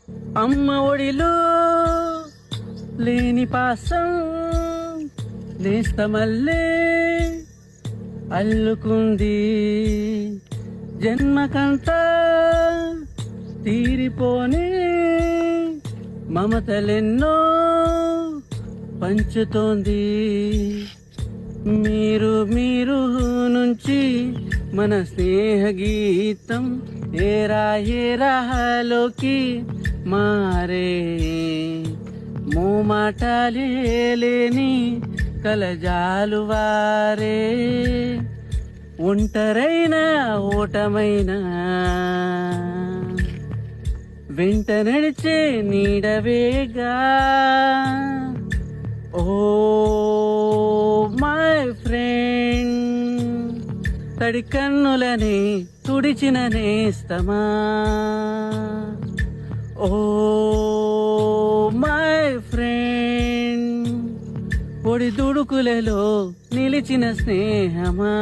అమ్మ ఒడిలో లేని పాసం నేస్తమల్లే అల్లుకుంది. జన్మకంతా తీరిపోని మమతలెన్నో పంచుతోంది. మీరు మీరు నుంచి మన స్నేహ గీతం ఏరా ఏరాలోకి మారే. మోమాటాలే లేని కలజాలు వారే. ఒంటరైన ఓటమైన వెంట నడిచే నీడవేగా. ఓ మై ఫ్రెండ్, తడి కన్నులని తుడిచిన నేస్తమా. ఓ మై ఫ్రెండ్, పొడి దుడుకులలో నిలిచిన స్నేహమా.